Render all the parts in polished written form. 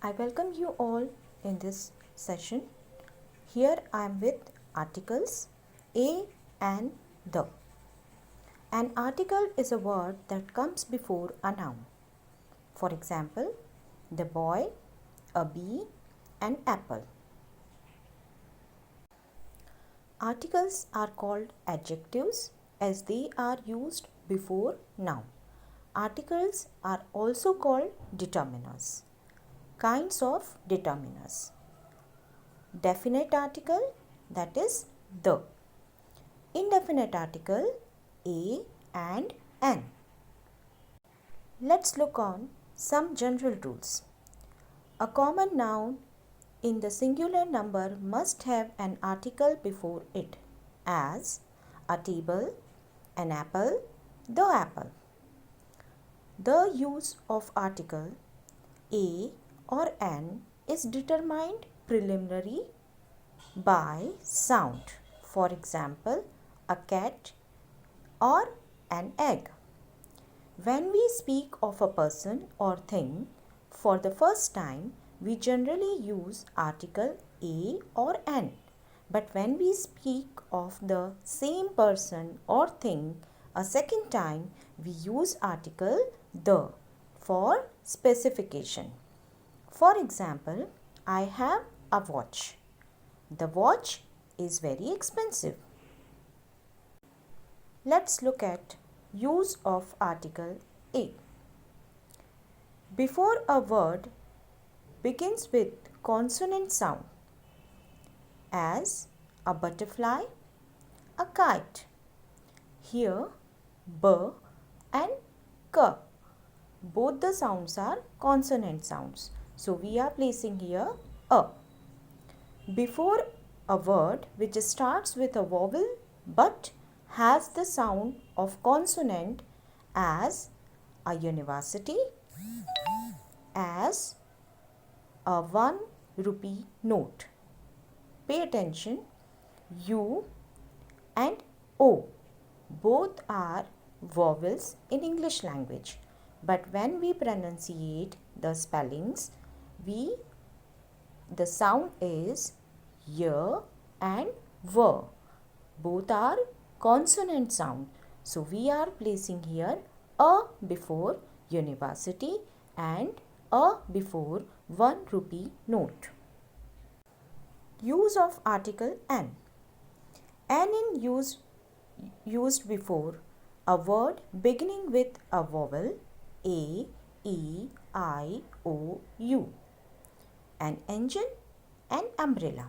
I welcome you all in this session. Here I am with articles a and the. An article is a word that comes before a noun. For example, the boy, a bee, an apple. Articles are called adjectives as they are used before noun. Articles are also called determiners. Kinds of determiners. Definite article, that is the. Indefinite article, a and an. Let's look on some general rules. A common noun in the singular number must have an article before it, as a table, an apple, the apple. The use of article a or an is determined preliminary by sound. For example, a cat or an egg. When we speak of a person or thing for the first time, we generally use article a or an. But when we speak of the same person or thing a second time, we use article the for specification. For example, I have a watch. The watch is very expensive. Let's look at use of article a. Before a word begins with consonant sound, as a butterfly, a kite. Here b and k, both the sounds are consonant sounds. So we are placing here a. Before a word which starts with a vowel but has the sound of consonant, as a university, as a 1 rupee note. Pay attention, U and O both are vowels in English language, but when we pronunciate the spellings, the sound is y and v. Both are consonant sound. So we are placing here a before university and a before 1 rupee note. Use of article an. An in used before a word beginning with a vowel a, e, I, o, u. An engine, an umbrella.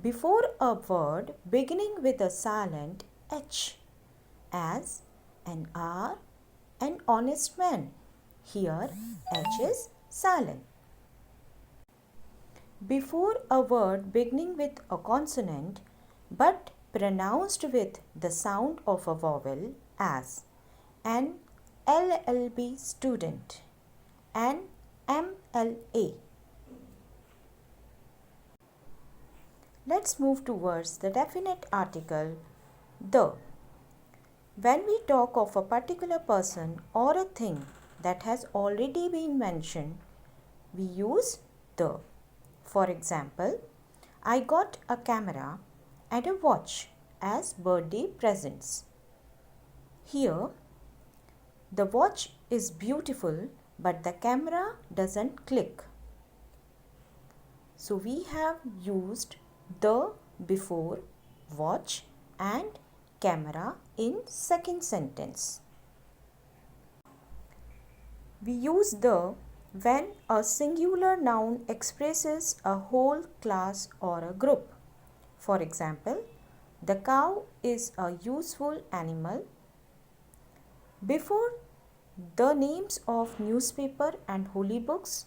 Before a word beginning with a silent h, as an hour, an honest man. Here h is silent. Before a word beginning with a consonant but pronounced with the sound of a vowel, as an LLB student, an MLA. Let's move towards the definite article the. When we talk of a particular person or a thing that has already been mentioned, we use the. For example, I got a camera and a watch as birthday presents. Here, the watch is beautiful, but the camera doesn't click. So we have used the before watch and camera in second sentence. We use the when a singular noun expresses a whole class or a group. For example, the cow is a useful animal. Before the names of newspaper and holy books,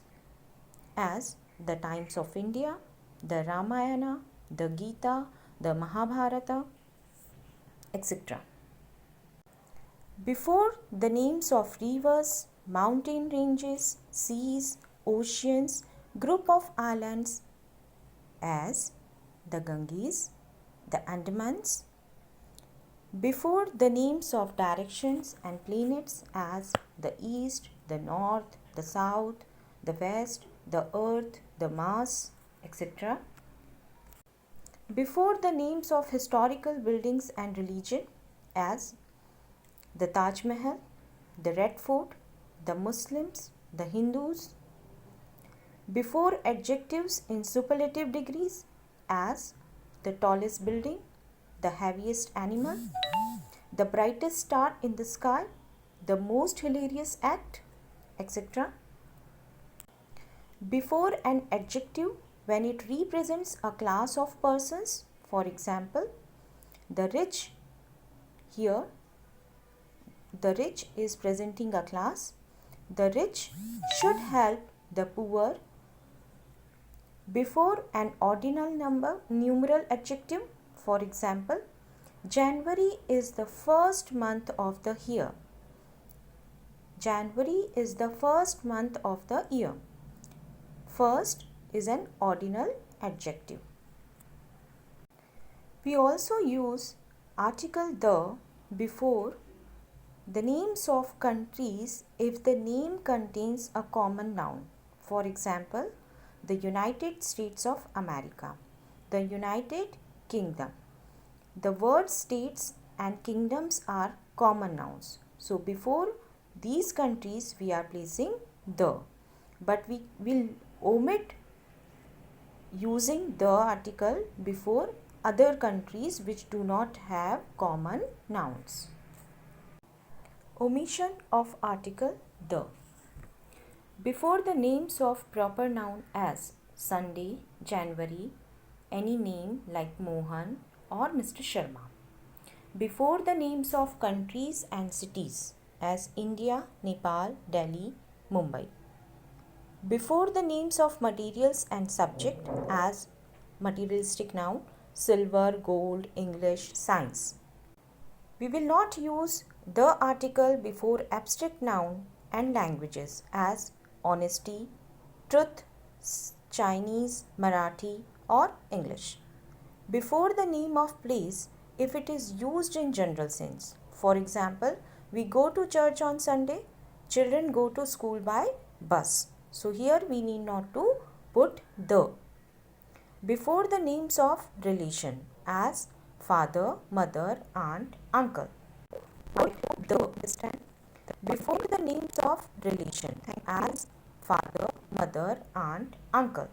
as the Times of India, the Ramayana, the Gita, the Mahabharata, etc. Before the names of rivers, mountain ranges, seas, oceans, group of islands, as the Ganges, the Andamans. Before the names of directions and planets, as the east, the north, the south, the West, the Earth, the Mars, etc. Before the names of historical buildings and religion as the Taj Mahal, the Red Fort, the Muslims, the Hindus. Before adjectives in superlative degrees as the tallest building, the heaviest animal, the brightest star in the sky, the most hilarious act, etc. Before an adjective when it represents a class of persons, for example, the rich. Here the rich is presenting a class. The rich should help the poor. Before an ordinal number, numeral adjective, for example, January is the first month of the year. January is the first month of the year. First is an ordinal adjective. We also use article the before the names of countries if the name contains a common noun. For example, the United States of America, the United Kingdom. The word states and kingdoms are common nouns. So before these countries we are placing the, but we will omit using the article before other countries which do not have common nouns. Omission of article the. Before the names of proper noun as Sunday, January, any name like Mohan or Mr. Sharma. Before the names of countries and cities as India, Nepal, Delhi, Mumbai. Before the names of materials and subject as materialistic noun, silver, gold, English, science. We will not use the article before abstract noun and languages as honesty, truth, Chinese, Marathi or English. Before the name of place if it is used in general sense. For example, we go to church on Sunday, children go to school by bus. So here we need not to put the. Before the names of relation as father, mother, aunt, uncle. The understand. Before the names of relation as father, mother, aunt, uncle.